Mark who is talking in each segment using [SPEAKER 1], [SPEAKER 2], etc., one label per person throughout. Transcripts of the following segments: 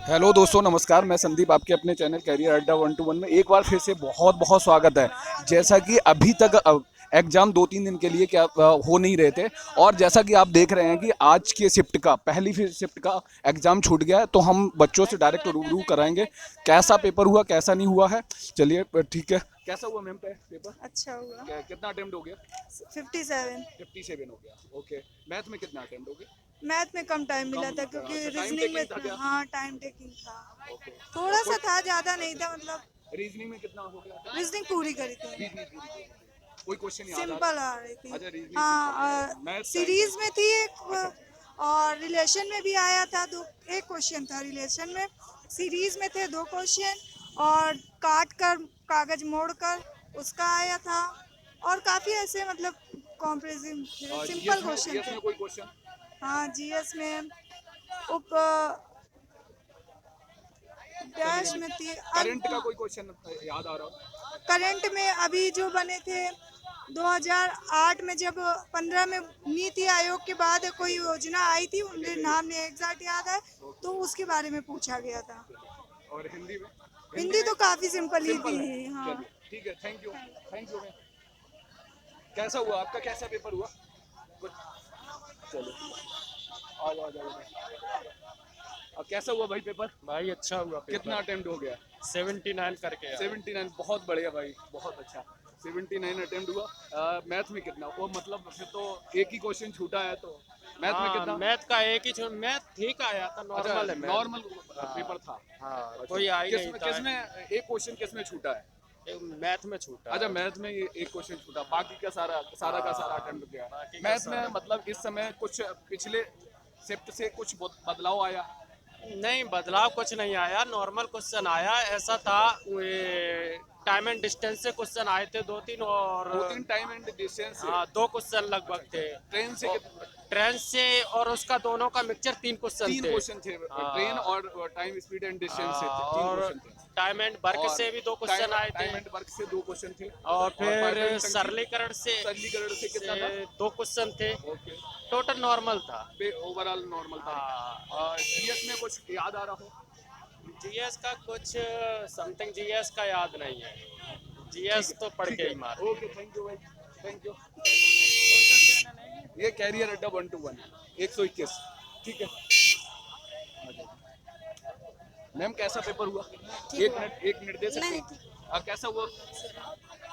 [SPEAKER 1] Hello दोस्तों, नमस्कार। मैं संदीप, आपके अपने चैनल कैरियर अड्डा 121 में एक बार फिर से बहुत बहुत स्वागत है। जैसा कि अभी तक एग्ज़ाम 2-3 दिन के लिए क्या हो नहीं रहे थे, और जैसा कि आप देख रहे हैं कि आज के शिफ्ट का पहली फिर शिफ्ट का एग्ज़ाम छूट गया है, तो हम बच्चों से डायरेक्ट रूबरू कराएंगे कैसा पेपर हुआ, कैसा नहीं हुआ है। चलिए ठीक है। कैसा हुआ मैम पेपर?
[SPEAKER 2] अच्छा हुआ।
[SPEAKER 1] कितना अटेम्प्ट हो गया?
[SPEAKER 2] 57।
[SPEAKER 1] 57 हो गया। ओके। मैथ में कितना अटेम्प्ट हो गया?
[SPEAKER 2] मैथ में कम टाइम मिला
[SPEAKER 1] कम।
[SPEAKER 2] था क्योंकि
[SPEAKER 1] अच्छा, टाइम
[SPEAKER 2] रीजनिंग में
[SPEAKER 1] टेकिंग था क्या?
[SPEAKER 2] हाँ टाइम टेकिंग था।
[SPEAKER 1] ओके।
[SPEAKER 2] थोड़ा सा
[SPEAKER 1] कोई
[SPEAKER 2] था, ज्यादा नहीं था मतलब।
[SPEAKER 1] रीजनिंग में कितना हो गया?
[SPEAKER 2] रीजनिंग पूरी करी थी।
[SPEAKER 1] रीजनिंग पूरी करी थी। कोई क्वेश्चन याद आ
[SPEAKER 2] सिंपल
[SPEAKER 1] रहा?
[SPEAKER 2] आ रही थी।
[SPEAKER 1] अच्छा, रीजनिंग सिंपल आ रहा
[SPEAKER 2] हाँ,
[SPEAKER 1] है। Math time
[SPEAKER 2] series
[SPEAKER 1] taking.
[SPEAKER 2] में थी एक।
[SPEAKER 1] अच्छा।
[SPEAKER 2] और रिलेशन में भी आया था दो। एक क्वेश्चन था रिलेशन में। सीरीज में थे दो क्वेश्चन। और काट कर कागज मोड़ कर उसका आया था। और काफी ऐसे मतलब कॉम्प्रिहेंसिव सिंपल क्वेश्चन
[SPEAKER 1] जीएस
[SPEAKER 2] थे।
[SPEAKER 1] में कोई क्वेश्चन?
[SPEAKER 2] हाँ, जीएस में उप
[SPEAKER 1] चलिए।
[SPEAKER 2] डैश में थी
[SPEAKER 1] करंट का कोई क्वेश्चन याद आ रहा हो?
[SPEAKER 2] करंट में अभी जो बने थे 2008 में, जब 15 में नीति आयोग के बाद कोई योजना आई थी, उनके नाम नहीं एग्जैक्ट याद है। तो उसके बारे में पूछा गया था।
[SPEAKER 1] और हिंदी में? हिंदी
[SPEAKER 2] हिंदी
[SPEAKER 1] में
[SPEAKER 2] तो काफी सिंपल ही
[SPEAKER 1] सिंपल
[SPEAKER 2] थी।
[SPEAKER 1] है।
[SPEAKER 2] हाँ।
[SPEAKER 1] चलिए ठीक है। Thank you. Thank you ma'am. कैसा हुआ आपका? कैसा पेपर हुआ? कुछ। चलो। आ जाओ, आ जाओ। और कैसा हुआ भाई पेपर?
[SPEAKER 3] भाई अच्छा हुआ
[SPEAKER 1] कितना
[SPEAKER 3] पेपर।
[SPEAKER 1] अटेम्प्ट हो गया?
[SPEAKER 3] 79 करके आया।
[SPEAKER 1] 79। बहुत बढ़िया भाई, बहुत अच्छा। 79 अटेम्प्ट हुआ। मैथ में कितना? वो मतलब फिर तो एक ही क्वेश्चन छूटा है, तो मैथ में
[SPEAKER 3] हाँ,
[SPEAKER 1] कितना?
[SPEAKER 3] मैथ का एक ही मैथ ठीक आया था,
[SPEAKER 1] अच्छा,
[SPEAKER 3] नॉर्मल है मैथ।
[SPEAKER 1] नॉर्मल
[SPEAKER 3] हाँ।
[SPEAKER 1] पेपर था।
[SPEAKER 3] हाँ,
[SPEAKER 1] अच्छा,
[SPEAKER 3] कोई आ ही नहीं
[SPEAKER 1] किसमें
[SPEAKER 3] था।
[SPEAKER 1] किसमें एक क्वेश्चन किसमें छूटा है?
[SPEAKER 3] मैथ में छूटा
[SPEAKER 1] अच्छा,
[SPEAKER 3] है।
[SPEAKER 1] मैथ में ये एक क्वेश्चन छूटा, बाकी का सारा सारा का सारा
[SPEAKER 3] हाँ,
[SPEAKER 1] अटेम्प्ट गया।
[SPEAKER 3] बाकी का
[SPEAKER 1] मैथ में
[SPEAKER 3] सारा।
[SPEAKER 1] मतलब इस समय कुछ पिछले शिफ्ट से कुछ बदलाव आया?
[SPEAKER 3] नहीं, बदलाव कुछ नहीं आया, नॉर्मल क्वेश्चन आया। ऐसा था टाइम एंड डिस्टेंस से क्वेश्चन आए थे दो तीन, और
[SPEAKER 1] 2-3 टाइम एंड डिस्टेंस से?
[SPEAKER 3] हाँ, दो क्वेश्चन
[SPEAKER 1] अच्छा
[SPEAKER 3] लगभग
[SPEAKER 1] अच्छा।
[SPEAKER 3] थे।
[SPEAKER 1] ट्रेन से
[SPEAKER 3] और
[SPEAKER 1] कितने?
[SPEAKER 3] ट्रेन से और उसका दोनों का मिक्सचर तीन क्वेश्चन
[SPEAKER 1] 3
[SPEAKER 3] थे।
[SPEAKER 1] क्वेश्चन थे। ट्रेन
[SPEAKER 3] हाँ।
[SPEAKER 1] और टाइम स्पीड एंड डिस्टेंस से 3
[SPEAKER 3] और
[SPEAKER 1] क्वेश्चन थे।
[SPEAKER 3] टाइम एंड वर्क
[SPEAKER 1] और
[SPEAKER 3] से भी दो
[SPEAKER 1] टाइम
[SPEAKER 3] क्वेश्चन आए थे।
[SPEAKER 1] टाइम एंड वर्क से 2 क्वेश्चन थे।
[SPEAKER 3] और
[SPEAKER 1] और
[SPEAKER 3] फिर
[SPEAKER 1] पाइपलाइन टंकी
[SPEAKER 3] सरलीकरण
[SPEAKER 1] सरलीकरण से
[SPEAKER 3] से
[SPEAKER 1] कितना था?
[SPEAKER 3] दो क्वेश्चन थे।
[SPEAKER 1] ओके।
[SPEAKER 3] टोटल नॉर्मल था।
[SPEAKER 1] पे ओवरऑल नॉर्मल था।
[SPEAKER 3] हाँ।
[SPEAKER 1] और जीएस में कुछ याद आ रहा हो?
[SPEAKER 3] जीएस का कुछ समथिंग जीएस का याद नहीं है।
[SPEAKER 1] ठीक
[SPEAKER 3] जीएस तो
[SPEAKER 1] है
[SPEAKER 3] पढ़
[SPEAKER 1] ठीक
[SPEAKER 3] के
[SPEAKER 1] है।
[SPEAKER 3] ही मार।
[SPEAKER 1] ओके, थैंक यू भाई। Thank you. ये कैरियर अड्डा 121 121। ठीक है। मैम, कैसा पेपर हुआ?
[SPEAKER 2] ठीक हुआ।
[SPEAKER 1] एक मिनट दे सकते
[SPEAKER 2] नहीं,
[SPEAKER 1] हैं? कैसा हुआ?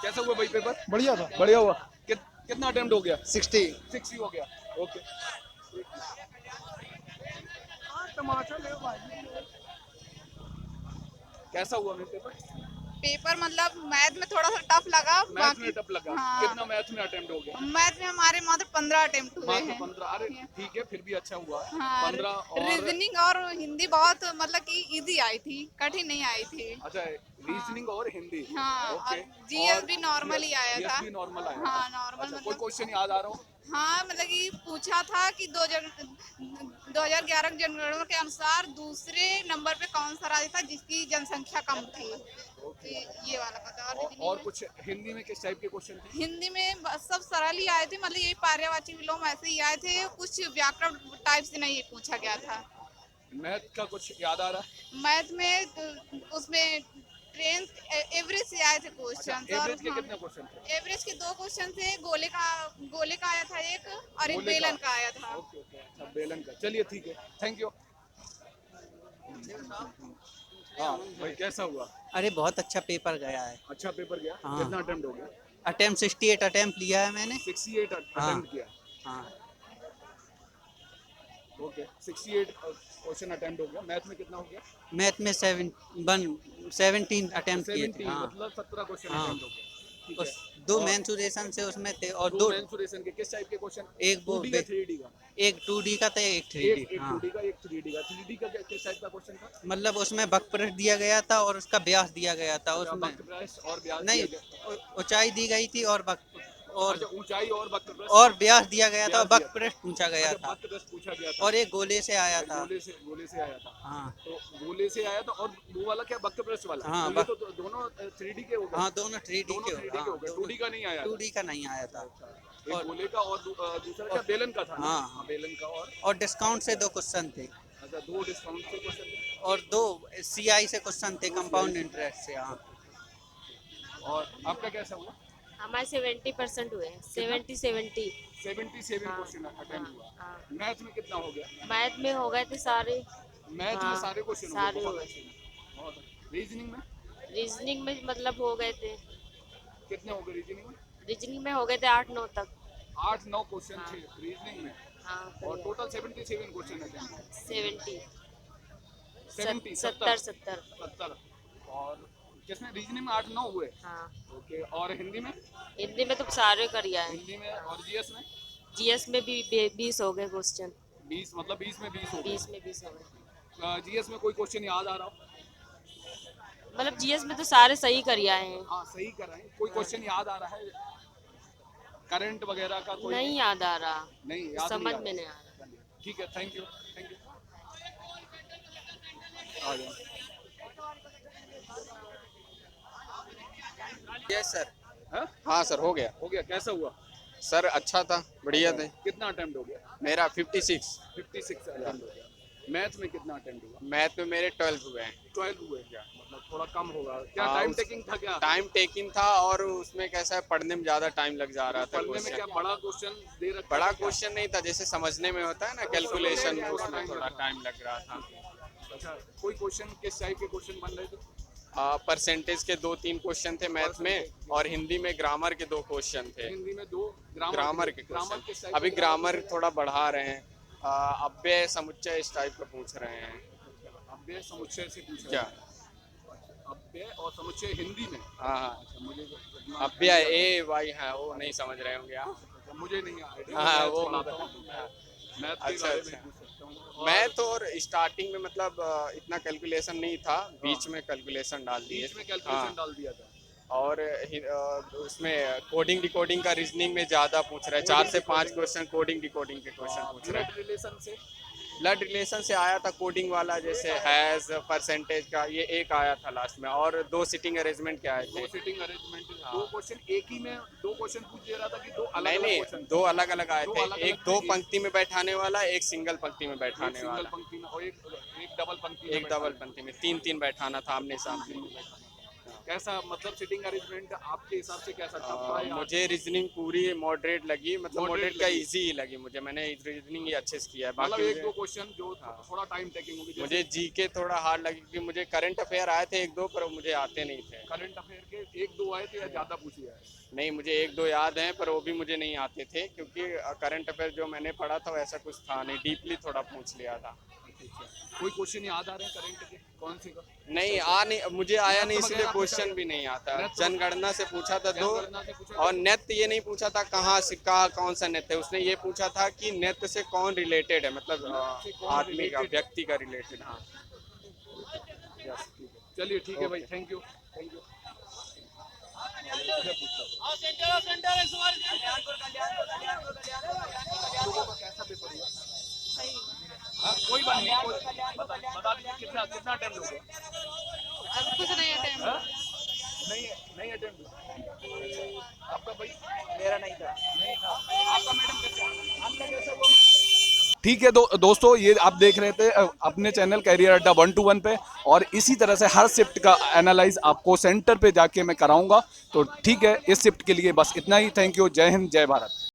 [SPEAKER 1] कैसा हुआ भाई पेपर?
[SPEAKER 4] बढ़िया था।
[SPEAKER 1] बढ़िया हुआ। कितना अटेम्प्ट हो गया?
[SPEAKER 4] 60।
[SPEAKER 1] 60 हो गया। ओके।
[SPEAKER 4] टमाटर ले भाई।
[SPEAKER 1] कैसा हुआ मैम पेपर?
[SPEAKER 2] पेपर मतलब मैथ में थोड़ा सा टफ लगा
[SPEAKER 1] मैथ में
[SPEAKER 2] बाकी।
[SPEAKER 1] टफ लगा?
[SPEAKER 2] हाँ,
[SPEAKER 1] कितना मैथ में अटेम्प्ट हो गया?
[SPEAKER 2] मैथ में हमारे मात्र 15 अटेम्प्ट हुए
[SPEAKER 1] मात्र
[SPEAKER 2] हैं।
[SPEAKER 1] 15? अरे ठीक है, फिर भी अच्छा हुआ है।
[SPEAKER 2] हाँ,
[SPEAKER 1] 15 और
[SPEAKER 2] रीजनिंग और हिंदी बहुत मतलब कि इजी आई थी, कठिन नहीं आई थी।
[SPEAKER 1] अच्छा,
[SPEAKER 2] हाँ।
[SPEAKER 1] रीजनिंग और हिंदी।
[SPEAKER 2] हाँ,
[SPEAKER 1] ओके।
[SPEAKER 2] और जीएस
[SPEAKER 1] और
[SPEAKER 2] भी नॉर्मल ही आया
[SPEAKER 1] जीएस
[SPEAKER 2] था।
[SPEAKER 1] भी नॉर्मल आया था।
[SPEAKER 2] हाँ, नॉर्मल
[SPEAKER 1] अच्छा, कोई
[SPEAKER 2] मतलब।
[SPEAKER 1] क्वेश्चन याद आ रहा हो?
[SPEAKER 2] हाँ, मतलब कि पूछा था कि 2011 की जनगणना के अनुसार दूसरे नंबर पे कौन सा राज्य था जिसकी जनसंख्या कम थी।
[SPEAKER 1] ओके।
[SPEAKER 2] ये वाला पता। और
[SPEAKER 1] और
[SPEAKER 2] हिंदी में,
[SPEAKER 1] कुछ हिंदी में किस टाइप के क्वेश्चन थे?
[SPEAKER 2] हिंदी में बस सब सरल ही आए थे, मतलब यही पर्यायवाची विलोम ऐसे ही आए थे, कुछ व्याकरण टाइप से नहीं पूछा गया था।
[SPEAKER 1] मैथ का कुछ याद आ रहा है?
[SPEAKER 2] मैथ में उसमें ट्रेन एवरेज से आए थे
[SPEAKER 1] अच्छा,
[SPEAKER 2] क्वेश्चन। और
[SPEAKER 1] एवरेज के
[SPEAKER 2] हाँ,
[SPEAKER 1] कितने क्वेश्चन थे?
[SPEAKER 2] एवरेज के दो क्वेश्चन थे। गोले का आया था एक, और एक
[SPEAKER 1] गोले का?
[SPEAKER 2] बेलन का आया था।
[SPEAKER 1] Okay okay. अच्छा, बेलन का। चलिए ठीक है। Thank you. हाँ भाई, कैसा हुआ?
[SPEAKER 4] अरे बहुत अच्छा पेपर गया है।
[SPEAKER 1] अच्छा पेपर गया?
[SPEAKER 4] हाँ।
[SPEAKER 1] कितना अटेम्प्ट हो गया?
[SPEAKER 4] अटेम्प्ट 68 अटेम्प्ट लिया है मैंने।
[SPEAKER 1] 68
[SPEAKER 4] हाँ।
[SPEAKER 1] अटेम्प्ट किया?
[SPEAKER 4] हाँ।
[SPEAKER 1] ओके। 68 क्वेश्चन अटेम्प्ट हो गया। मैथ में कितना हो गया?
[SPEAKER 4] मैथ में 17 अटेम्प्ट किए थे।
[SPEAKER 1] 17,
[SPEAKER 4] हाँ।
[SPEAKER 1] मतलब 17 क्वेश्चन
[SPEAKER 4] हाँ।
[SPEAKER 1] अटेम्प्ट हो गया। ठीक
[SPEAKER 4] उस
[SPEAKER 1] है।
[SPEAKER 4] दो
[SPEAKER 1] और
[SPEAKER 4] मेंसुरेशन से उसमें थे, और
[SPEAKER 1] दो
[SPEAKER 4] दो
[SPEAKER 1] मेंसुरेशन के किस टाइप के क्वेश्चन?
[SPEAKER 4] एक वो
[SPEAKER 1] 2D या 3D का?
[SPEAKER 4] एक 2D का था, एक 3D।
[SPEAKER 1] एक
[SPEAKER 4] हाँ।
[SPEAKER 1] 2D का, एक 3D का। 3D का किस टाइप का क्वेश्चन था?
[SPEAKER 4] मतलब उसमें वक्र दिया गया था और उसका व्यास दिया गया था
[SPEAKER 1] अच्छा,
[SPEAKER 4] उसमें।
[SPEAKER 1] वक्रप्रेस और व्यास
[SPEAKER 4] नहीं,
[SPEAKER 1] दिया गया?
[SPEAKER 4] ऊंचाई दी गई थी और और
[SPEAKER 1] अच्छा, ऊंचाई और वक्रप्रेस।
[SPEAKER 4] और व्यास दिया गया था,
[SPEAKER 1] व्यास
[SPEAKER 4] और
[SPEAKER 1] दिया था।
[SPEAKER 4] वक्र पूछा गया
[SPEAKER 1] अच्छा,
[SPEAKER 4] था।
[SPEAKER 1] वक्रप्रेस पूछा गया था।
[SPEAKER 4] और एक गोले से आया था।
[SPEAKER 1] गोले से आया था।
[SPEAKER 4] हाँ।
[SPEAKER 1] तो गोले से आया था, और वो वाला क्या, वक्रप्रेस वाला?
[SPEAKER 4] हाँ,
[SPEAKER 1] तो ये तो दोनों 3D के हो गए।
[SPEAKER 4] हाँ, दोनों 3D
[SPEAKER 1] दोनों
[SPEAKER 4] के हो।
[SPEAKER 1] 3D के
[SPEAKER 4] हाँ,
[SPEAKER 1] हो गए।
[SPEAKER 4] दोनों
[SPEAKER 1] 2D का नहीं आया
[SPEAKER 4] 2D
[SPEAKER 1] था?
[SPEAKER 4] का नहीं आया था।
[SPEAKER 1] अच्छा। एक
[SPEAKER 4] और
[SPEAKER 1] गोले का, और दूसरा क्या, बेलन का था ना?
[SPEAKER 4] हाँ,
[SPEAKER 1] हाँ,
[SPEAKER 4] हाँ।
[SPEAKER 1] बेलन का। और
[SPEAKER 4] और डिस्काउंट से दो क्वेश्चन थे।
[SPEAKER 1] अच्छा, 2 डिस्काउंट के क्वेश्चन थे।
[SPEAKER 4] और 2 CI से क्वेश्चन थे, कंपाउंड इंटरेस्ट से। हाँ,
[SPEAKER 1] और आपका कैसा हुआ?
[SPEAKER 5] हमारे 70% हुए, 70
[SPEAKER 1] 77
[SPEAKER 5] हाँ,
[SPEAKER 1] क्वेश्चन अटेम्प्ट हुआ।
[SPEAKER 5] हाँ।
[SPEAKER 1] मैथ में कितना हो गया?
[SPEAKER 5] मैथ में हो गए थे सारे।
[SPEAKER 1] मैथ में
[SPEAKER 5] हाँ,
[SPEAKER 1] सारे क्वेश्चन हो
[SPEAKER 5] सारे
[SPEAKER 1] गए,
[SPEAKER 5] हो
[SPEAKER 1] बहुत
[SPEAKER 5] गए।
[SPEAKER 1] अच्छे, बहुत अच्छे। रीजनिंग में
[SPEAKER 5] रीजनिंग में मतलब हो गए थे,
[SPEAKER 1] कितने हो गए? रीजनिंग में
[SPEAKER 5] रीजनिंग में हो गए थे 8-9 तक।
[SPEAKER 1] 8-9 क्वेश्चन
[SPEAKER 5] हाँ।
[SPEAKER 1] थे रीजनिंग में,
[SPEAKER 5] हाँ,
[SPEAKER 1] और टोटल 77 क्वेश्चन अटेम्प्ट।
[SPEAKER 5] 70
[SPEAKER 1] 70
[SPEAKER 5] 70
[SPEAKER 1] 70। और किसमें? रीजनिंग में 8-9 हुए।
[SPEAKER 5] हाँ।
[SPEAKER 1] ओके, और हिंदी में?
[SPEAKER 5] हिंदी में तो सारे कर आए।
[SPEAKER 1] हिंदी में और जीएस में?
[SPEAKER 5] जीएस में भी 20 हो गए क्वेश्चन।
[SPEAKER 1] 20, मतलब 20 में 20 हो
[SPEAKER 5] 20 में 20 हो गए।
[SPEAKER 1] गए। जीएस में कोई क्वेश्चन याद आ रहा हो?
[SPEAKER 5] मतलब जीएस में तो सारे सही कर आए हैं।
[SPEAKER 1] हाँ, सही कर रहे हैं। कोई क्वेश्चन याद आ रहा है करंट वगैरह का? कोई
[SPEAKER 5] नहीं याद आ रहा,
[SPEAKER 1] नहीं याद,
[SPEAKER 5] समझ
[SPEAKER 1] नहीं आ
[SPEAKER 5] में
[SPEAKER 1] रहा।
[SPEAKER 5] नहीं आ रहा।
[SPEAKER 1] ठीक है, थैंक यू, थैंक यू। आ जाओ।
[SPEAKER 6] Yes sir.
[SPEAKER 1] हाँ?
[SPEAKER 6] हाँ सर, हो गया।
[SPEAKER 1] हो गया? कैसा हुआ?
[SPEAKER 6] सर अच्छा था, बढ़िया थे।
[SPEAKER 1] कितना अटेम्प्ट हो गया?
[SPEAKER 6] मेरा 56।
[SPEAKER 1] 56 अटेम्प्ट हो गया। मैथ में कितना अटेम्प्ट हुआ?
[SPEAKER 6] मैथ में मेरे 12 हुए हैं।
[SPEAKER 1] 12 हुए क्या? मतलब थोड़ा कम होगा क्या?
[SPEAKER 6] हाँ,
[SPEAKER 1] टाइम
[SPEAKER 6] उस-
[SPEAKER 1] टेकिंग था क्या?
[SPEAKER 6] टाइम टेकिंग था, और उसमें कैसा है, पढ़ने में ज़्यादा टाइम लग जा रहा था।
[SPEAKER 1] पढ़ने में क्या
[SPEAKER 6] क्वेश्चन
[SPEAKER 1] बड़ा क्वेश्चन दे रखा
[SPEAKER 6] बड़ा
[SPEAKER 1] था क्या?
[SPEAKER 6] क्वेश्चन नहीं था, जैसे समझने में होता है ना कैलकुलेशन,
[SPEAKER 1] थोड़ा
[SPEAKER 6] उसमें
[SPEAKER 1] time
[SPEAKER 6] थोड़ा
[SPEAKER 1] लगा।
[SPEAKER 6] टाइम लग रहा था।
[SPEAKER 1] अच्छा, कोई क्वेश्चन किस टाइप के क्वेश्चन बन रहे थे?
[SPEAKER 6] परसेंटेज के 2-3 क्वेश्चन थे मैथ में, और हिंदी में ग्रामर के 2 क्वेश्चन थे।
[SPEAKER 1] हिंदी में 2
[SPEAKER 6] ग्रामर के
[SPEAKER 1] ग्रामर किस
[SPEAKER 6] क्वेश्चन,
[SPEAKER 1] टाइप
[SPEAKER 6] अभी
[SPEAKER 1] के?
[SPEAKER 6] ग्रामर थोड़ा बढ़ा रहे हैं। अव्यय समुच्चय इस टाइप का पूछ रहे हैं।
[SPEAKER 1] अव्यय समुच्चय से पूछ रहे
[SPEAKER 6] क्या?
[SPEAKER 1] हैं। अव्यय और समुच्चय हिंदी में?
[SPEAKER 6] हाँ हाँ,
[SPEAKER 1] अच्छा, मुझे
[SPEAKER 6] अव्यय ए वाई है, वो नहीं समझ रहे होंगे आप।
[SPEAKER 1] मुझे नहीं आइडिया।
[SPEAKER 6] हाँ,
[SPEAKER 1] मैं
[SPEAKER 6] वो
[SPEAKER 1] पढ़ाता हूँ, मैथ के
[SPEAKER 6] अच्छा,
[SPEAKER 1] बारे में
[SPEAKER 6] अच्छा।
[SPEAKER 1] पूछ सकता हूँ। और
[SPEAKER 6] मैथ और स्टार्टिंग में मतलब इतना कैलकुलेशन नहीं था, बीच में कैलकुलेशन डाल दिए।
[SPEAKER 1] बीच में कैलकुलेशन
[SPEAKER 6] हाँ,
[SPEAKER 1] डाल दिया था।
[SPEAKER 6] और उसमें कोडिंग डिकोडिंग का रीजनिंग में ज़्यादा पूछ रहे हैं। 4 से 5 क्वेश्चन कोडिंग डिकोडिंग के क्वेश्चन पूछ रहे हैं।
[SPEAKER 1] ब्लड रिलेशन से?
[SPEAKER 6] ब्लड रिलेशन से आया था कोडिंग वाला, जैसे हैज़, परसेंटेज का, ये एक आया था लास्ट में, और 2 सिटिंग अरेंजमेंट के आए
[SPEAKER 1] 2
[SPEAKER 6] थे।
[SPEAKER 1] Sitting arrangement. 2 क्वेश्चन एक ही में 2 क्वेश्चन पूछ दे रहा था कि 2 अलग
[SPEAKER 6] नहीं
[SPEAKER 1] अलग
[SPEAKER 6] नहीं,
[SPEAKER 1] क्वेश्चन?
[SPEAKER 6] 2 अलग अलग आए
[SPEAKER 1] दो
[SPEAKER 6] थे।
[SPEAKER 1] अलग-अलग
[SPEAKER 6] एक 2
[SPEAKER 1] थे।
[SPEAKER 6] पंक्ति में बैठाने वाला, एक सिंगल पंक्ति में
[SPEAKER 1] एक
[SPEAKER 6] बैठाने
[SPEAKER 1] सिंगल
[SPEAKER 6] वाला,
[SPEAKER 1] पंक्ति में और एक डबल पंक्ति में
[SPEAKER 6] एक डबल पंक्ति में 3-3 बैठाना था आमने सामने।
[SPEAKER 1] कैसा मतलब सिटिंग अरेंजमेंट आपके हिसाब से कैसा था?
[SPEAKER 6] मुझे रीजनिंग पूरी मॉडरेट लगी, मतलब
[SPEAKER 1] Moderate
[SPEAKER 6] मॉडरेट का
[SPEAKER 1] लगी।
[SPEAKER 6] इजी ही लगी मुझे। मैंने रीजनिंग ही अच्छे से किया है।
[SPEAKER 1] मतलब
[SPEAKER 6] बाकी
[SPEAKER 1] 1-2 क्वेश्चन जो थोड़ा टाइम टेकिंग होगी।
[SPEAKER 6] मुझे जीके थोड़ा हार्ड लगी, क्योंकि मुझे करंट अफेयर आए थे 1-2, पर मुझे आते नहीं थे।
[SPEAKER 1] करंट अफेयर के 1-2 आए थे या ज्यादा पूछ लिया है?
[SPEAKER 6] नहीं, मुझे 1-2 याद हैं, पर वो भी मुझे नहीं आते थे, क्योंकि करंट अफेयर जो मैंने पढ़ा था वैसा कुछ था नहीं, डीपली थोड़ा पूछ लिया था।
[SPEAKER 1] कोई क्वेश्चन याद आ रहे हैं करंट के? कौन से का?
[SPEAKER 6] नहीं मुझे आया नहीं, इसलिए
[SPEAKER 1] वगैरह
[SPEAKER 6] क्वेश्चन
[SPEAKER 1] पूछा
[SPEAKER 6] भी नहीं आता।
[SPEAKER 1] नेत
[SPEAKER 6] जनगणना से पूछा था 2,
[SPEAKER 1] जनगणना से पूछा
[SPEAKER 6] और नेत्य ये नहीं पूछा था कहाँ से कौन सा नेत्य है। उसने ये पूछा था कि नेत्य से कौन रिलेटेड है, मतलब
[SPEAKER 1] से कौन
[SPEAKER 6] आदमी का,
[SPEAKER 1] related?
[SPEAKER 6] व्यक्ति का रिलेटेड। हाँ,
[SPEAKER 1] यस, ठीक है। चलिए ठीक है भाई, थैंक यू, थैंक यू। कैसा पेपर हुआ? हाँ, कोई बात नहीं, बता दीजिए कितना कितना अटेम्प्ट हो गया?
[SPEAKER 5] कुछ नहीं अटेम्प्ट।
[SPEAKER 1] हाँ? नहीं अटेम्प्ट हुआ। आपका भाई?
[SPEAKER 7] मेरा नहीं था।
[SPEAKER 1] नहीं था। आपका मैडम कैसा? आपका कैसा हुआ? ठीक है दोस्तों, ये आप देख रहे थे अपने चैनल कैरियर अड्डा 1-2-1 पे, और इसी तरह से हर शिफ्ट का एनालाइज आपको सेंटर पे जाके मैं कराऊंगा। तो ठीक है, इस शिफ्ट के लिए बस इतना ही। Thank you. जय हिंद, जय भारत।